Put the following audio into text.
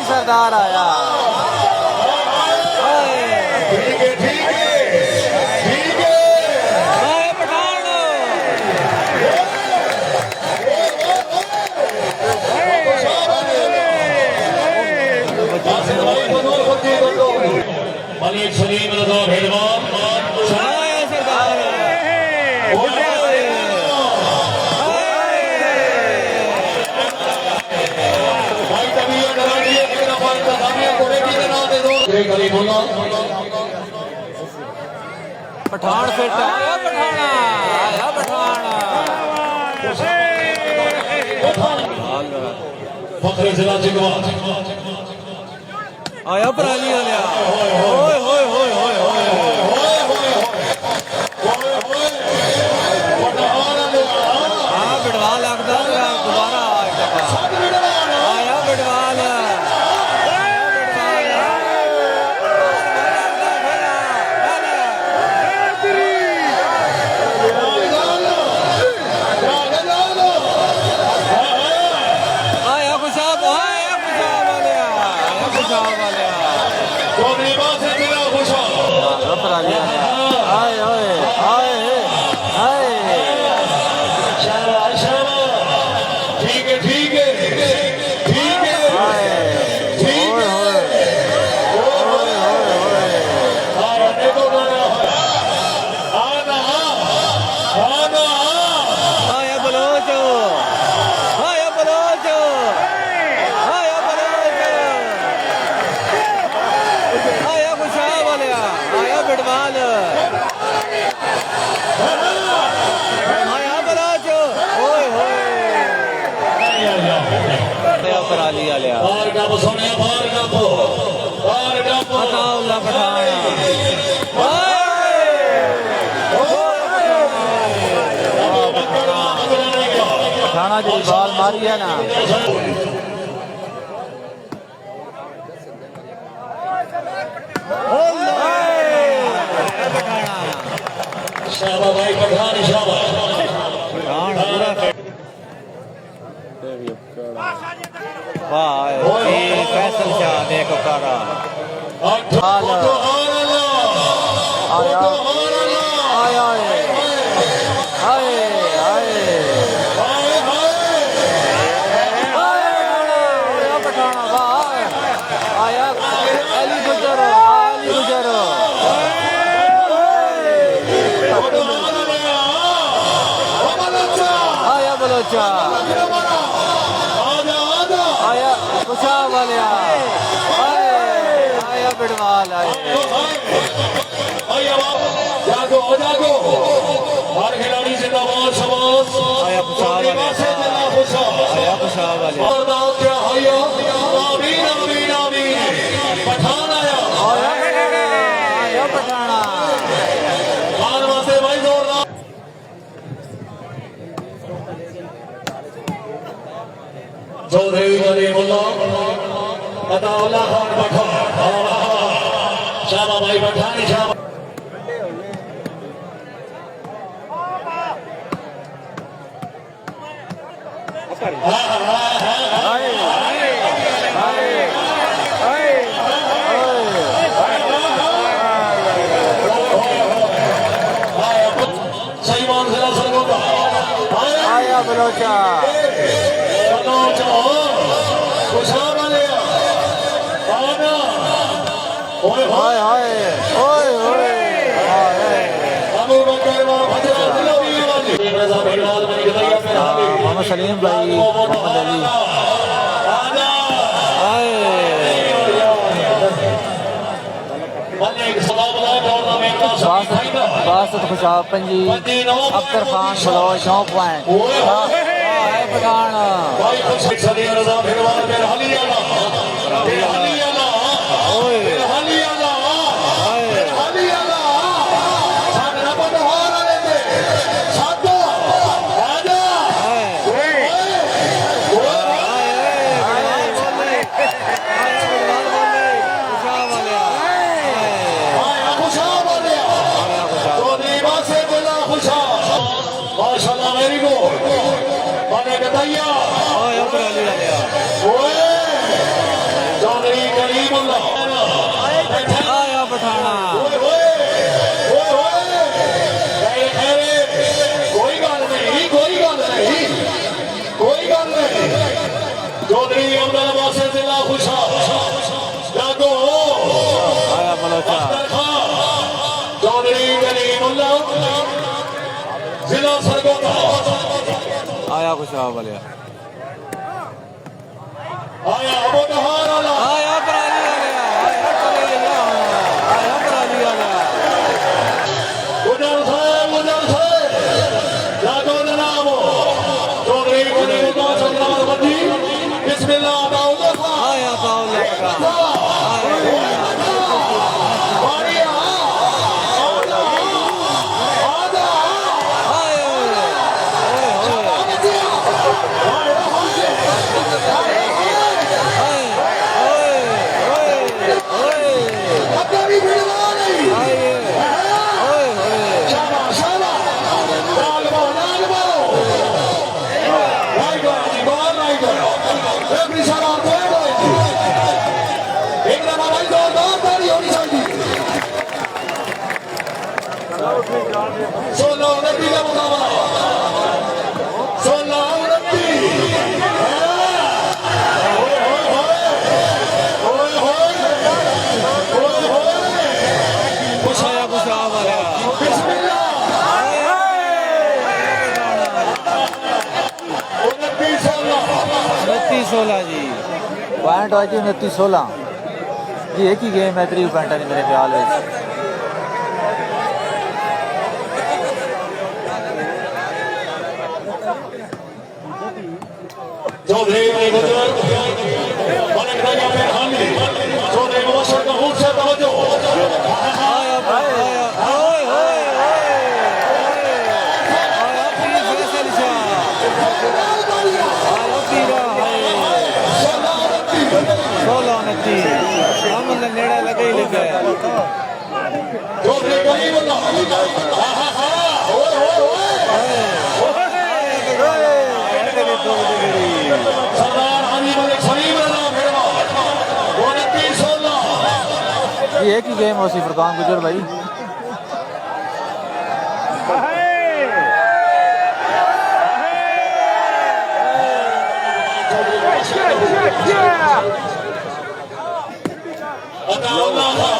सरदार आया। ठीक है ठीक है ठीक है पठान मलिक सलीम रजा भेदभाव सरदार पठान फिट आया। पठाना आया पठान फखरे जिला जिगवा आया पराली वाले होए होए होए होए हाँ बिड़वा लगता दोबारा आया बिड़वाल ठीक है ठीक है ठीक है बाहर का सोने बाहर का पठाना जी बाल मारी है ना शाबाश भाई पठान शाबाश वाह फैसल शाह देखो करा आया कुछा वाले आया बिड़वाल जागो जागो हर खिलाड़ी जिंदाबाद शाबाश आया कुछा वाले आया कुछा वाले क्या आया आमीन आमीन आमीन पठान आया पठाना खान वास्ते भाई जोरदार चौधरी गरीबुल्ला अताउल्ला खान पठान शाबाश भाई पठान शाबाश आया बलोचा हाय हाय ओए ओए मोहम्मद सलीम भाई मोहम्मद अली एक सलाम दौड़ना बासत खुशाब पंजी अख्तर खान बलोच 9 पॉइंट पठान भाई कुछ सदी रजा फिरवाल में हलियाला हलियाला हलियाला हलियाला सामने बंदहार लेते साधो राजा आया खुशाब वाले तो दीवा से दिला खुशाब माशाल्लाह वेरी गुड बने गदैया ओए चौधरी करीमुल्लाह आया पठाना ओए ओए ओए कोई गल नहीं कोई गल नहीं कोई गल नहीं चौधरी अब्दुल वासिफ जिला खुशाब जागो आया बलोचा चौधरी करीमुल्लाह जिला सरगोदा आया खुशाब वाले आया अबू दहार वाला आया पराली आया पराली वाला उधर से जागो जनाब चौधरी करीमुल्लाह सरदार बंदी बिस्मिल्लाह दाऊद खान आया पाउला बारिया आजा आजा हकारी भिड़वा नहीं शाबाश शाबाश लाल बाल राइट राइट एवरी सलाम दो एक नंबर भाई दो ताली होनी चाहिए 16-29 का मुकाबला 16 जी पॉइंट आज 29-16 जी एक ही गेम है 3 पॉइंट नहीं मेरे ख्याल में चौधरी चौधरी मुबशर का खूब से तवज्जो नेड़ा लगे ही लगे चौधरी करीमुल्लाह सरदार अली मलिक सलीम रजा फिरवा 29-16 ये एक ही गेम हो सी फुरकान गुजर भाई अल्लाह